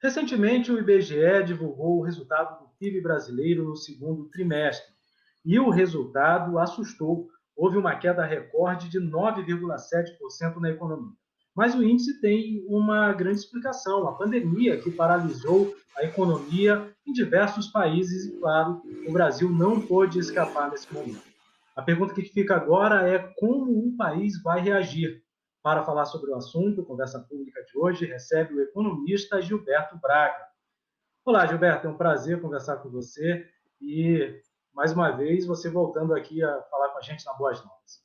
Recentemente, o IBGE divulgou o resultado do PIB brasileiro no segundo trimestre. E o resultado assustou. Houve uma queda recorde de 9,7% na economia. Mas o índice tem uma grande explicação: a pandemia que paralisou a economia em diversos países e, claro, o Brasil não pôde escapar nesse momento. A pergunta que fica agora é como o país vai reagir. Para falar sobre o assunto, Conversa Pública de hoje recebe o economista Gilberto Braga. Olá, Gilberto, é um prazer conversar com você e, mais uma vez, você voltando aqui a falar com a gente na Boas Novas.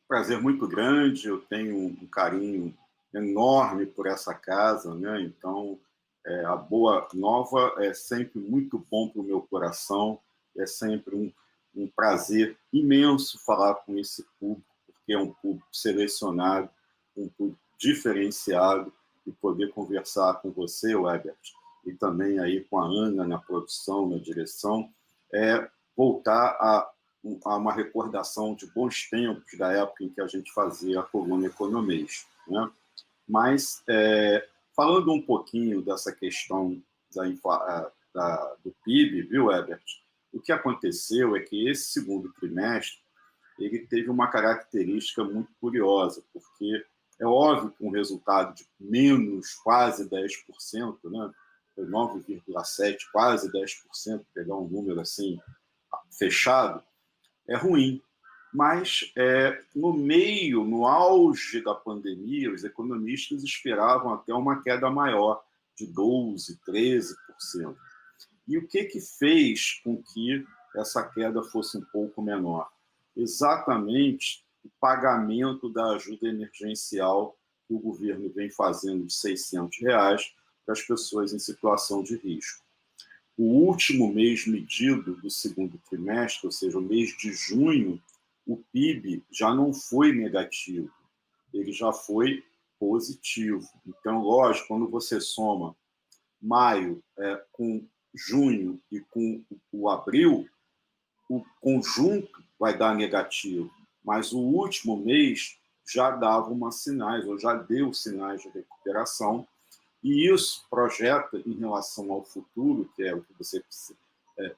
Prazer muito grande, eu tenho um carinho enorme por essa casa, né? Então, a Boa Nova é sempre muito bom para o meu coração, é sempre um prazer imenso falar com esse público, porque é um público selecionado, um público diferenciado, e poder conversar com você, Weber, e também aí com a Ana na produção, na direção, voltar a uma recordação de bons tempos, da época em que a gente fazia a coluna Economês, né? Mas, falando um pouquinho dessa questão do PIB, viu, Herbert? O que aconteceu é que esse segundo trimestre ele teve uma característica muito curiosa, porque é óbvio que um resultado de menos quase 10%, né? Foi 9,7%, quase 10%, pegar um número assim fechado, é ruim. Mas, no auge da pandemia, os economistas esperavam até uma queda maior, de 12%, 13%. E o que fez com que essa queda fosse um pouco menor? Exatamente o pagamento da ajuda emergencial que o governo vem fazendo de R$ 600 para as pessoas em situação de risco. O último mês medido do segundo trimestre, ou seja, o mês de junho, o PIB já não foi negativo, ele já foi positivo. Então, lógico, quando você soma maio com junho e com o abril, o conjunto vai dar negativo, mas o último mês já dava sinais, ou já deu sinais de recuperação, e isso projeta em relação ao futuro, que é o que você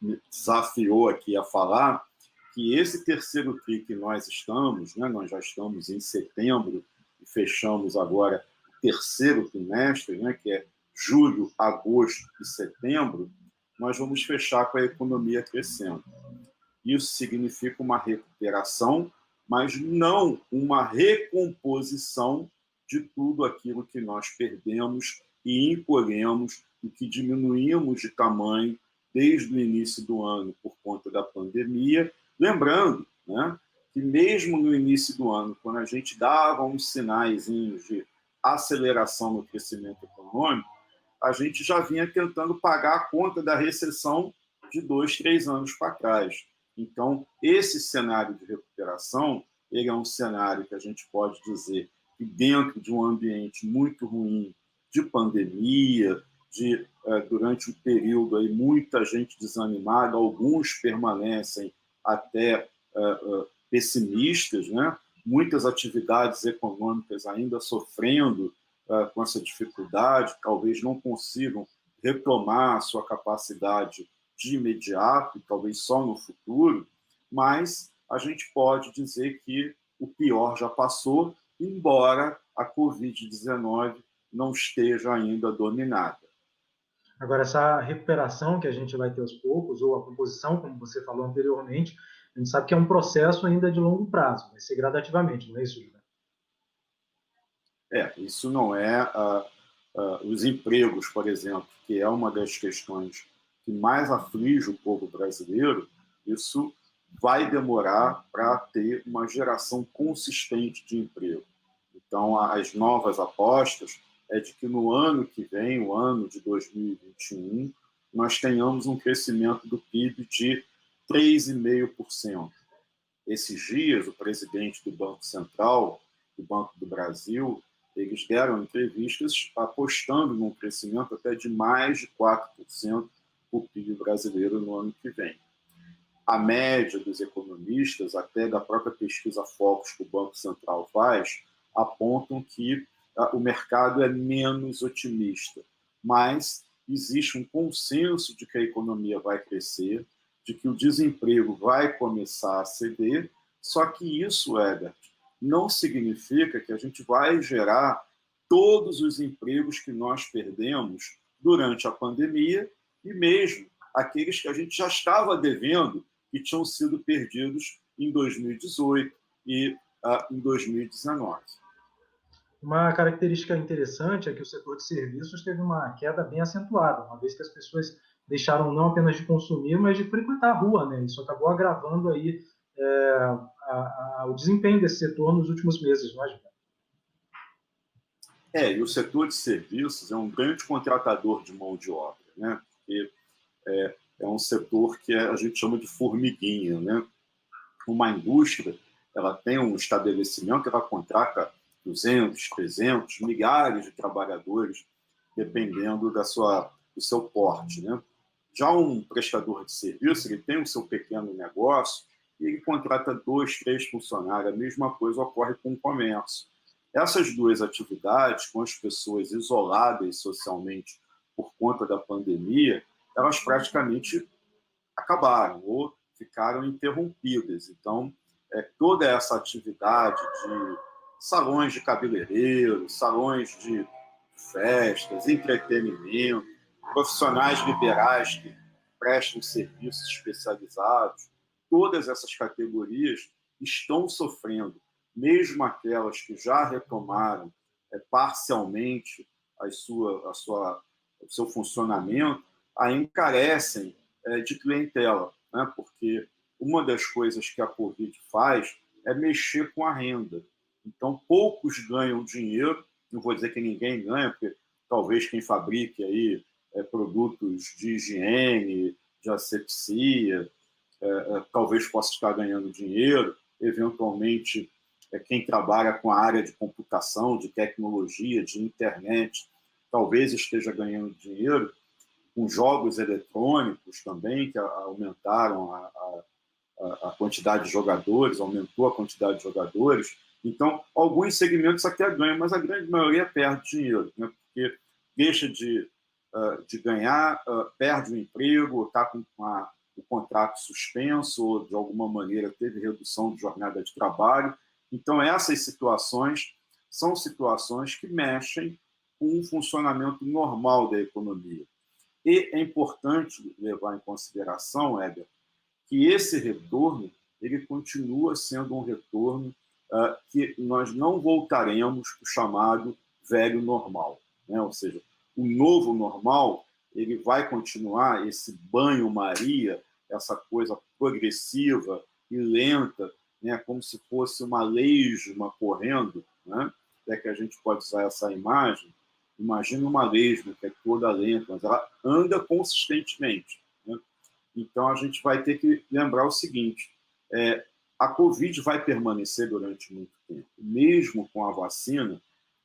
me desafiou aqui a falar, que esse terceiro TRI que nós estamos, né, nós já estamos em setembro e fechamos agora o terceiro trimestre, né, que é julho, agosto e setembro, nós vamos fechar com a economia crescendo. Isso significa uma recuperação, mas não uma recomposição de tudo aquilo que nós perdemos e encolhemos e que diminuímos de tamanho desde o início do ano por conta da pandemia. Lembrando, né, que mesmo no início do ano, quando a gente dava uns sinais de aceleração no crescimento econômico, a gente já vinha tentando pagar a conta da recessão de 2, 3 anos para trás. Então, esse cenário de recuperação, ele é um cenário que a gente pode dizer que dentro de um ambiente muito ruim de pandemia, durante um período aí muita gente desanimada, alguns permanecem até pessimistas, né? Muitas atividades econômicas ainda sofrendo com essa dificuldade, talvez não consigam retomar a sua capacidade de imediato, talvez só no futuro, mas a gente pode dizer que o pior já passou, embora a Covid-19 não esteja ainda dominada. Agora, essa recuperação que a gente vai ter aos poucos, ou a composição, como você falou anteriormente, a gente sabe que é um processo ainda de longo prazo, vai ser gradativamente, não é isso, Gilberto? Isso não é os empregos, por exemplo, que é uma das questões que mais aflige o povo brasileiro, isso vai demorar para ter uma geração consistente de emprego. Então, as novas apostas é de que no ano que vem, o ano de 2021, nós tenhamos um crescimento do PIB de 3,5%. Esses dias, o presidente do Banco Central, do Banco do Brasil, eles deram entrevistas apostando num crescimento até de mais de 4% para o PIB brasileiro no ano que vem. A média dos economistas, até da própria pesquisa Focus que o Banco Central faz, apontam que o mercado é menos otimista, mas existe um consenso de que a economia vai crescer, de que o desemprego vai começar a ceder, só que isso, Herbert, não significa que a gente vai gerar todos os empregos que nós perdemos durante a pandemia e mesmo aqueles que a gente já estava devendo, que tinham sido perdidos em 2018 e em 2019. Uma característica interessante é que o setor de serviços teve uma queda bem acentuada, uma vez que as pessoas deixaram não apenas de consumir, mas de frequentar a rua, né? Isso acabou agravando aí o desempenho desse setor nos últimos meses, não é, Gilberto? E o setor de serviços é um grande contratador de mão de obra, né? Porque é um setor que a gente chama de formiguinha, né? Uma indústria, ela tem um estabelecimento, ela contrata 200, 300, milhares de trabalhadores, dependendo do seu porte, né? Já um prestador de serviço, ele tem o seu pequeno negócio e ele contrata 2, 3 funcionários. A mesma coisa ocorre com o comércio. Essas duas atividades, com as pessoas isoladas socialmente por conta da pandemia, elas praticamente acabaram ou ficaram interrompidas. Então, toda essa atividade de salões de cabeleireiro, salões de festas, entretenimento, profissionais liberais que prestam serviços especializados, todas essas categorias estão sofrendo, mesmo aquelas que já retomaram parcialmente o seu funcionamento, ainda carecem de clientela, né? Porque uma das coisas que a Covid faz é mexer com a renda. Então, poucos ganham dinheiro, não vou dizer que ninguém ganha, porque talvez quem fabrique aí produtos de higiene, de asepsia, talvez possa estar ganhando dinheiro, eventualmente quem trabalha com a área de computação, de tecnologia, de internet, talvez esteja ganhando dinheiro, com jogos eletrônicos também, que aumentaram a quantidade de jogadores, aumentou a quantidade de jogadores. Então, alguns segmentos até ganham, mas a grande maioria perde dinheiro, né? Porque deixa de ganhar, perde o emprego, está com o contrato suspenso, ou de alguma maneira teve redução de jornada de trabalho. Então, essas situações são situações que mexem com o funcionamento normal da economia. E é importante levar em consideração, Heber, que esse retorno ele continua sendo um retorno que nós não voltaremos para o chamado velho normal, né? Ou seja, o novo normal ele vai continuar esse banho-maria, essa coisa progressiva e lenta, né? Como se fosse uma lesma correndo, né? Até que a gente pode usar essa imagem. Imagina uma lesma que é toda lenta, mas ela anda consistentemente, né? Então, a gente vai ter que lembrar o seguinte, a Covid vai permanecer durante muito tempo, mesmo com a vacina,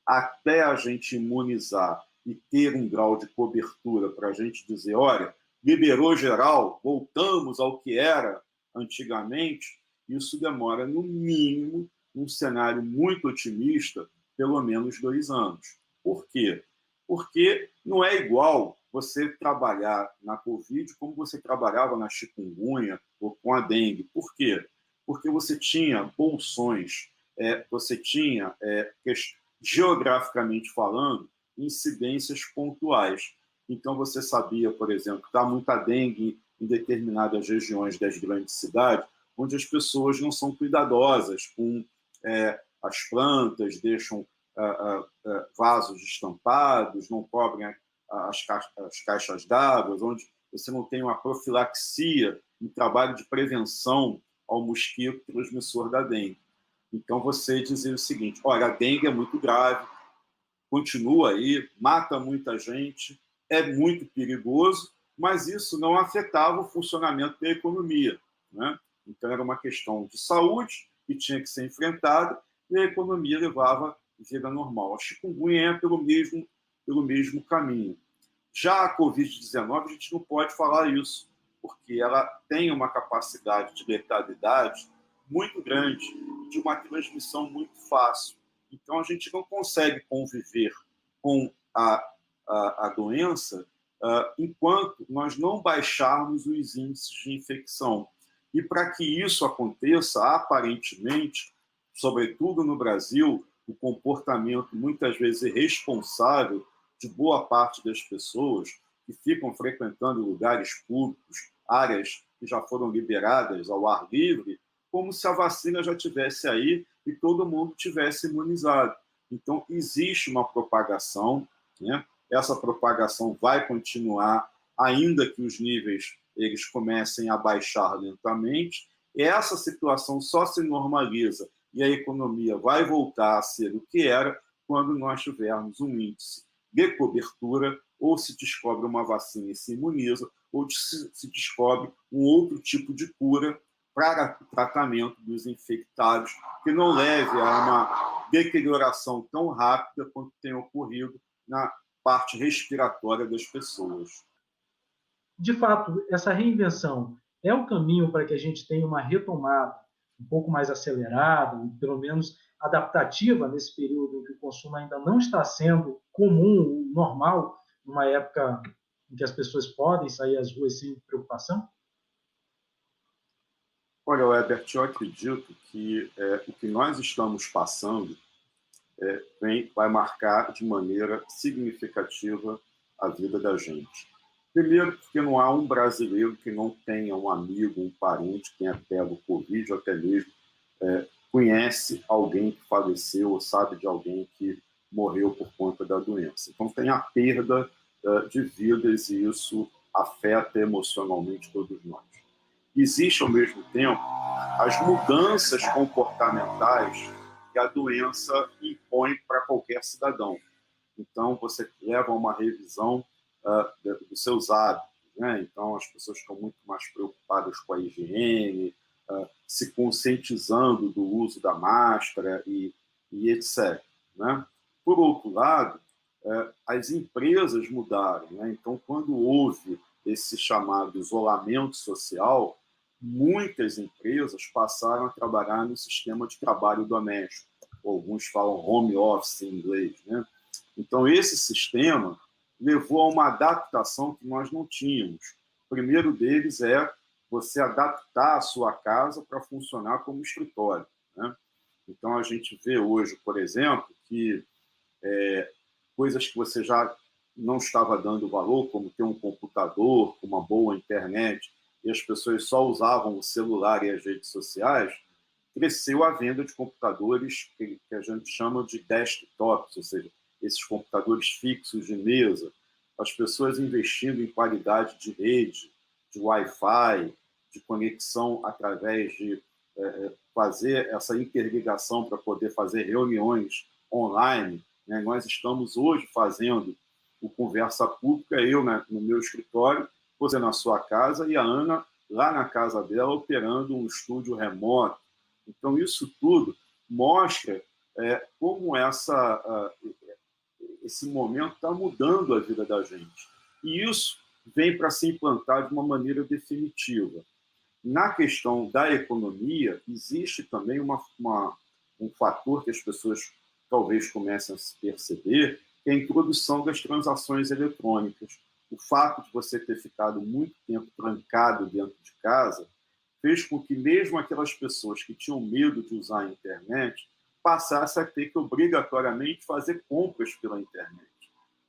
até a gente imunizar e ter um grau de cobertura para a gente dizer, olha, liberou geral, voltamos ao que era antigamente, isso demora, no mínimo, num cenário muito otimista, pelo menos 2 anos. Por quê? Porque não é igual você trabalhar na Covid como você trabalhava na chikungunya ou com a dengue. Por quê? Porque você tinha bolsões, você tinha, geograficamente falando, incidências pontuais. Então, você sabia, por exemplo, que está muita dengue em determinadas regiões das grandes cidades, onde as pessoas não são cuidadosas com as plantas, deixam vasos estampados, não cobrem as caixas d'água, onde você não tem uma profilaxia, um trabalho de prevenção ao mosquito transmissor da dengue. Então, você dizia o seguinte, olha, a dengue é muito grave, continua aí, mata muita gente, é muito perigoso, mas isso não afetava o funcionamento da economia, né? Então, era uma questão de saúde que tinha que ser enfrentada e a economia levava vida normal. A chikungunya é pelo mesmo caminho. Já a Covid-19, a gente não pode falar isso, porque ela tem uma capacidade de letalidade muito grande e de uma transmissão muito fácil. Então, a gente não consegue conviver com a doença enquanto nós não baixarmos os índices de infecção. E para que isso aconteça, aparentemente, sobretudo no Brasil, o comportamento muitas vezes irresponsável de boa parte das pessoas que ficam frequentando lugares públicos, áreas que já foram liberadas ao ar livre, como se a vacina já tivesse aí e todo mundo tivesse imunizado. Então, existe uma propagação, né? Essa propagação vai continuar, ainda que os níveis eles comecem a baixar lentamente. Essa situação só se normaliza e a economia vai voltar a ser o que era quando nós tivermos um índice de cobertura, ou se descobre uma vacina e se imuniza, ou se descobre um outro tipo de cura para o tratamento dos infectados, que não leve a uma deterioração tão rápida quanto tem ocorrido na parte respiratória das pessoas. De fato, essa reinvenção é o caminho para que a gente tenha uma retomada um pouco mais acelerada, pelo menos adaptativa nesse período em que o consumo ainda não está sendo comum, normal, numa época em que as pessoas podem sair às ruas sem preocupação? Olha, Herbert, eu acredito que o que nós estamos passando vai marcar de maneira significativa a vida da gente. Primeiro, porque não há um brasileiro que não tenha um amigo, um parente que tenha pego o Covid, ou até mesmo conhece alguém que faleceu ou sabe de alguém que morreu por conta da doença. Então, tem a perda de vidas e isso afeta emocionalmente todos nós. Existe, ao mesmo tempo, as mudanças comportamentais que a doença impõe para qualquer cidadão. Então, você leva a uma revisão dos seus hábitos, né? Então, as pessoas estão muito mais preocupadas com a higiene, se conscientizando do uso da máscara e etc. Né? Por outro lado, as empresas mudaram. Né? Então, quando houve esse chamado isolamento social, muitas empresas passaram a trabalhar no sistema de trabalho doméstico. Alguns falam home office em inglês. Né? Então, esse sistema levou a uma adaptação que nós não tínhamos. O primeiro deles é você adaptar a sua casa para funcionar como escritório. Né? Então, a gente vê hoje, por exemplo, que coisas que você já não estava dando valor, como ter um computador, uma boa internet, e as pessoas só usavam o celular e as redes sociais, cresceu a venda de computadores que a gente chama de desktops, ou seja, esses computadores fixos de mesa, as pessoas investindo em qualidade de rede, de Wi-Fi, de conexão através de fazer essa interligação para poder fazer reuniões online. Né? Nós estamos hoje fazendo o Conversa Pública, eu no meu escritório, você na sua casa e a Ana lá na casa dela operando um estúdio remoto. Então, isso tudo mostra como esse momento está mudando a vida da gente. E isso vem para se implantar de uma maneira definitiva. Na questão da economia, existe também um fator que as pessoas talvez comecem a se perceber, que é a introdução das transações eletrônicas. O fato de você ter ficado muito tempo trancado dentro de casa fez com que mesmo aquelas pessoas que tinham medo de usar a internet passassem a ter que obrigatoriamente fazer compras pela internet.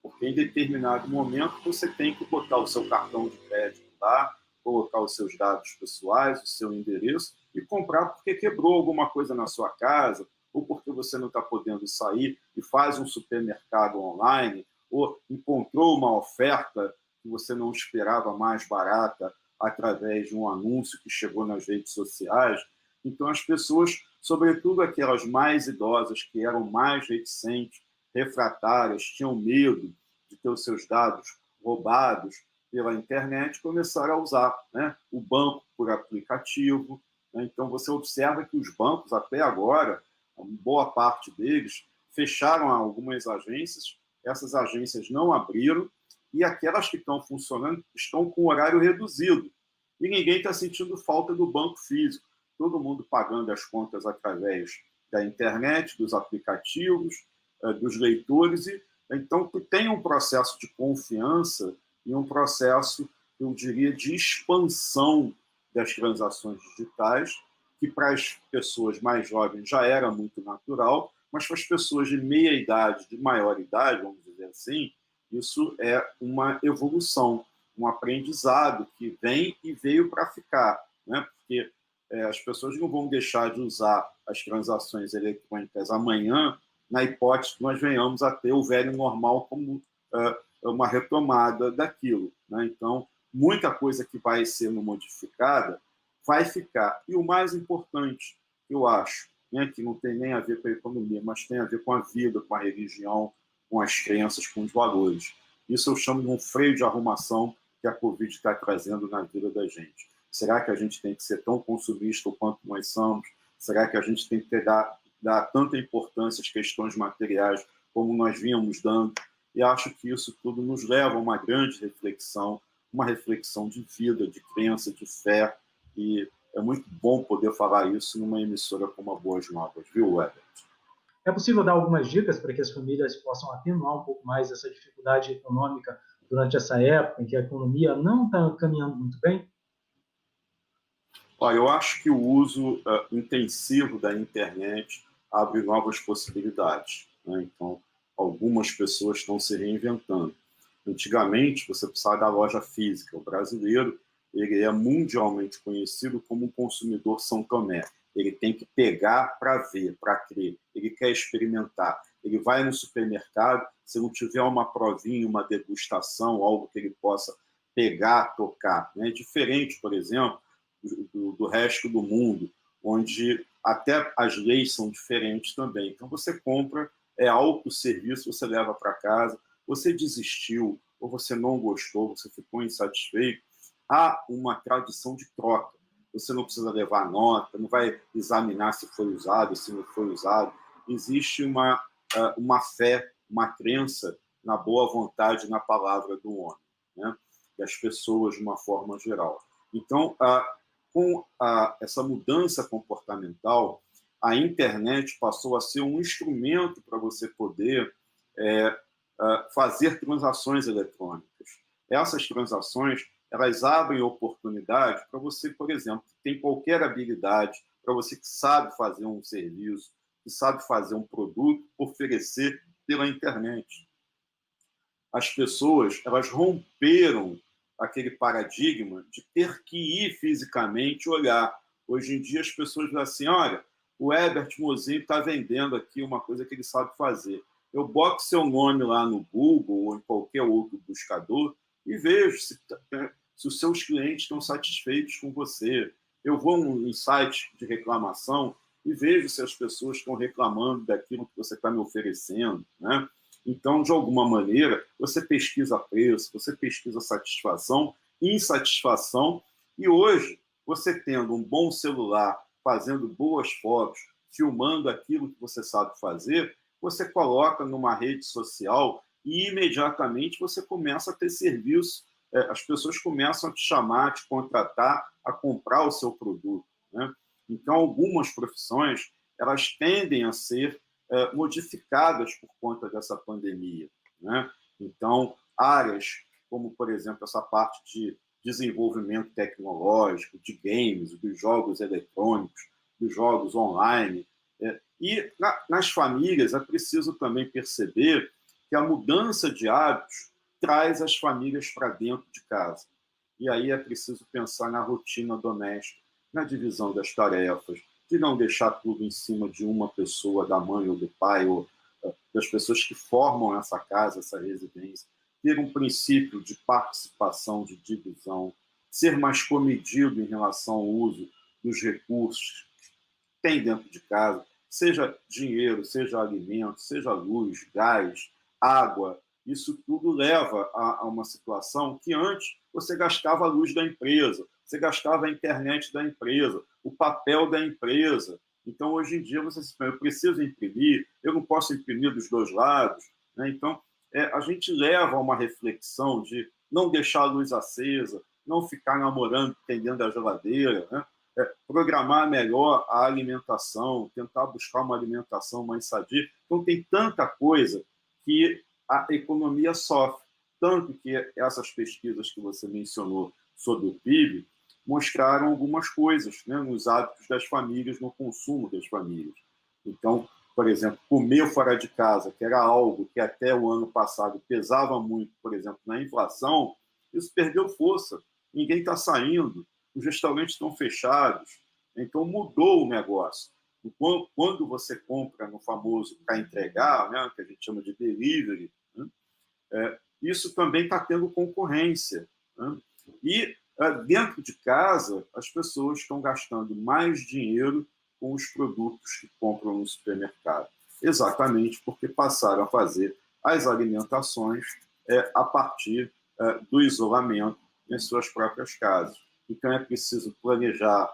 Porque em determinado momento você tem que botar o seu cartão de crédito lá, colocar os seus dados pessoais, o seu endereço e comprar porque quebrou alguma coisa na sua casa ou porque você não está podendo sair e faz um supermercado online ou encontrou uma oferta que você não esperava mais barata através de um anúncio que chegou nas redes sociais. Então, as pessoas, sobretudo aquelas mais idosas, que eram mais reticentes, refratárias, tinham medo de ter os seus dados roubados pela internet, começaram a usar, né, o banco por aplicativo. Né? Então, você observa que os bancos, até agora, boa parte deles, fecharam algumas agências, essas agências não abriram, e aquelas que estão funcionando estão com horário reduzido. E ninguém está sentindo falta do banco físico. Todo mundo pagando as contas através da internet, dos aplicativos, dos leitores, e então tu tem um processo de confiança e um processo, eu diria, de expansão das transações digitais, que para as pessoas mais jovens já era muito natural, mas para as pessoas de meia idade, de maior idade, vamos dizer assim, isso é uma evolução, um aprendizado que vem e veio para ficar, né? Porque as pessoas não vão deixar de usar as transações eletrônicas amanhã, na hipótese que nós venhamos a ter o velho normal como uma retomada daquilo, né? Então, muita coisa que vai sendo modificada vai ficar. E o mais importante, eu acho, né, que não tem nem a ver com a economia, mas tem a ver com a vida, com a religião, com as crenças, com os valores. Isso eu chamo de um freio de arrumação que a Covid está trazendo na vida da gente. Será que a gente tem que ser tão consumista quanto nós somos? Será que a gente tem que dar tanta importância às questões materiais como nós vínhamos dando? E acho que isso tudo nos leva a uma grande reflexão, uma reflexão de vida, de crença, de fé, e é muito bom poder falar isso numa emissora como a Boas Novas, viu, Herbert? É possível dar algumas dicas para que as famílias possam atenuar um pouco mais essa dificuldade econômica durante essa época em que a economia não está caminhando muito bem? Olha, eu acho que o uso intensivo da internet abre novas possibilidades, né? Então, algumas pessoas estão se reinventando. Antigamente, você precisava da loja física. O brasileiro, ele é mundialmente conhecido como um consumidor São Tomé. Ele tem que pegar para ver, para crer. Ele quer experimentar. Ele vai no supermercado, se não tiver uma provinha, uma degustação, algo que ele possa pegar, tocar, né? Diferente, por exemplo, do resto do mundo, onde até as leis são diferentes também. Então, você compra, é autosserviço, você leva para casa, você desistiu, ou você não gostou, você ficou insatisfeito, há uma tradição de troca. Você não precisa levar nota, não vai examinar se foi usado, se não foi usado. Existe uma fé, uma crença na boa vontade, na palavra do homem, né? Das pessoas de uma forma geral. Então, com essa mudança comportamental, a internet passou a ser um instrumento para você poder fazer transações eletrônicas. Essas transações, elas abrem oportunidade para você, por exemplo, que tem qualquer habilidade, para você que sabe fazer um serviço, que sabe fazer um produto, oferecer pela internet. As pessoas, elas romperam aquele paradigma de ter que ir fisicamente olhar. Hoje em dia as pessoas dizem assim, olha, o Herbert Mozinho está vendendo aqui uma coisa que ele sabe fazer. Eu boto seu nome lá no Google ou em qualquer outro buscador e vejo se os seus clientes estão satisfeitos com você. Eu vou em site de reclamação e vejo se as pessoas estão reclamando daquilo que você está me oferecendo, né? Então, de alguma maneira, você pesquisa preço, você pesquisa satisfação, insatisfação, e hoje, você tendo um bom celular, fazendo boas fotos, filmando aquilo que você sabe fazer, você coloca numa rede social e imediatamente você começa a ter serviço. As pessoas começam a te chamar, a te contratar, a comprar o seu produto, né? Então, algumas profissões, elas tendem a ser modificadas por conta dessa pandemia, né? Então, áreas como, por exemplo, essa parte de desenvolvimento tecnológico, de games, dos jogos eletrônicos, dos jogos online. E nas famílias é preciso também perceber que a mudança de hábitos traz as famílias para dentro de casa. E aí é preciso pensar na rotina doméstica, na divisão das tarefas, de não deixar tudo em cima de uma pessoa, da mãe ou do pai, ou das pessoas que formam essa casa, essa residência. Ter um princípio de participação, de divisão, ser mais comedido em relação ao uso dos recursos que tem dentro de casa, seja dinheiro, seja alimento, seja luz, gás, água. Isso tudo leva a uma situação que antes você gastava a luz da empresa, você gastava a internet da empresa, o papel da empresa. Então, hoje em dia, você se pensa, eu preciso imprimir, eu não posso imprimir dos dois lados, né? Então, a gente leva a uma reflexão de não deixar a luz acesa, não ficar namorando, tendendo a geladeira, né? programar melhor a alimentação, tentar buscar uma alimentação mais sadia. Então, tem tanta coisa que a economia sofre. Tanto que essas pesquisas que você mencionou sobre o PIB mostraram algumas coisas, né, nos hábitos das famílias, no consumo das famílias. Então, por exemplo, comer fora de casa, que era algo que até o ano passado pesava muito, por exemplo, na inflação, isso perdeu força. Ninguém está saindo, os restaurantes estão fechados, então mudou o negócio. Quando você compra no famoso para entregar, né, que a gente chama de delivery, né, isso também está tendo concorrência. Né? E dentro de casa, as pessoas estão gastando mais dinheiro com os produtos que compram no supermercado. Exatamente porque passaram a fazer as alimentações a partir do isolamento em suas próprias casas. Então, é preciso planejar.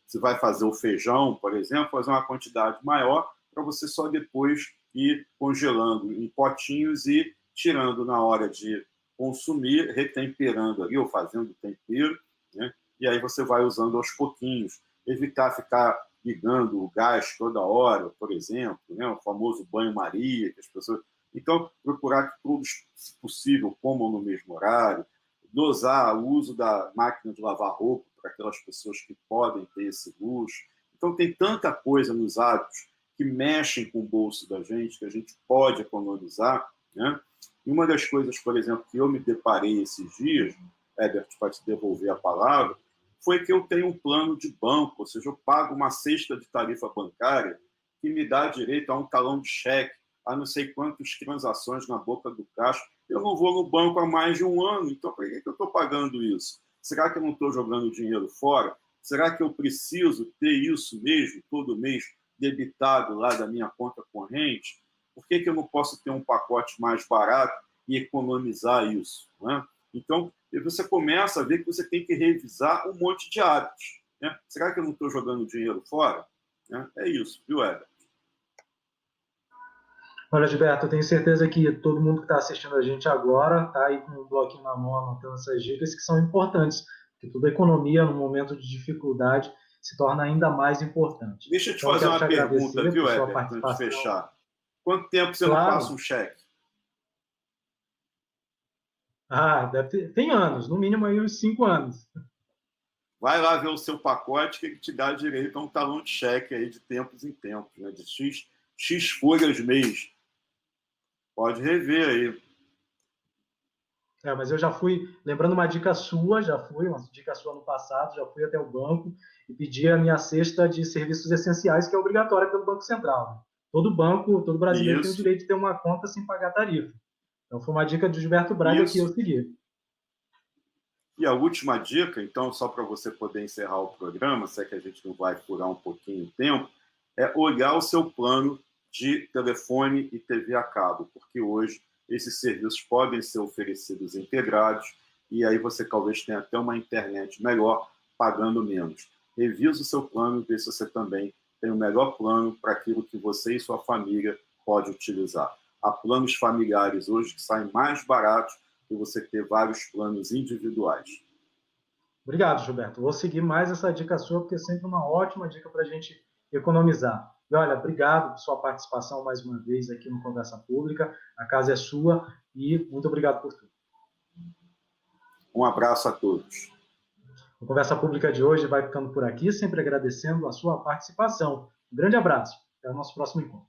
Se vai fazer o feijão, por exemplo, fazer uma quantidade maior para você só depois ir congelando em potinhos e tirando na hora de consumir, retemperando ali, ou fazendo tempero, né? E aí você vai usando aos pouquinhos. Evitar ficar ligando o gás toda hora, por exemplo, né? O famoso banho-maria, que as pessoas... Então, procurar que todos, se possível, comam no mesmo horário, dosar o uso da máquina de lavar roupa para aquelas pessoas que podem ter esse luxo. Então, tem tanta coisa nos hábitos que mexem com o bolso da gente, que a gente pode economizar, né? E uma das coisas, por exemplo, que eu me deparei esses dias, Herbert, para te devolver a palavra, foi que eu tenho um plano de banco, ou seja, eu pago uma cesta de tarifa bancária que me dá direito a um talão de cheque, a não sei quantas transações na boca do caixa. Eu não vou no banco há mais de um ano, então por que eu estou pagando isso? Será que eu não estou jogando dinheiro fora? Será que eu preciso ter isso mesmo, todo mês, debitado lá da minha conta corrente? Por que eu não posso ter um pacote mais barato e economizar isso? Né? Então, você começa a ver que você tem que revisar um monte de hábitos. Né? Será que eu não estou jogando dinheiro fora? É isso, viu, Herbert? Olha, Gilberto, eu tenho certeza que todo mundo que está assistindo a gente agora está aí com um bloquinho na mão, anotando essas dicas que são importantes, porque toda economia, no momento de dificuldade, se torna ainda mais importante. Deixa eu te Então, eu fazer quero te uma pergunta, agradecer viu, por sua Herbert, antes de participação. fechar. Quanto tempo você não passa um Claro. cheque? Tem anos, no mínimo aí uns 5 anos. Vai lá ver o seu pacote que ele te dá direito a um talão de cheque aí de tempos em tempos, né? De X folhas mês. Pode rever aí. Mas eu já fui, lembrando uma dica sua, uma dica sua no passado, já fui até o banco e pedi a minha cesta de serviços essenciais, que é obrigatória pelo Banco Central. Todo banco, todo brasileiro tem o Isso, direito de ter uma conta sem pagar tarifa. Então foi uma dica do Gilberto Braga que eu isso. segui. E a última dica, então, só para você poder encerrar o programa, se é que a gente não vai furar um pouquinho o tempo, é olhar o seu plano de telefone e TV a cabo, porque hoje esses serviços podem ser oferecidos integrados e aí você talvez tenha até uma internet melhor, pagando menos. Revisa o seu plano e vê se você também tem o melhor plano para aquilo que você e sua família pode utilizar. Há planos familiares hoje que saem mais baratos que você ter vários planos individuais. Obrigado, Gilberto. Vou seguir mais essa dica sua, porque é sempre uma ótima dica para a gente economizar. E olha, obrigado por sua participação mais uma vez aqui no Conversa Pública. A casa é sua e muito obrigado por tudo. Um abraço a todos. O Conversa Pública de hoje vai ficando por aqui, sempre agradecendo a sua participação. Um grande abraço. Até o nosso próximo encontro.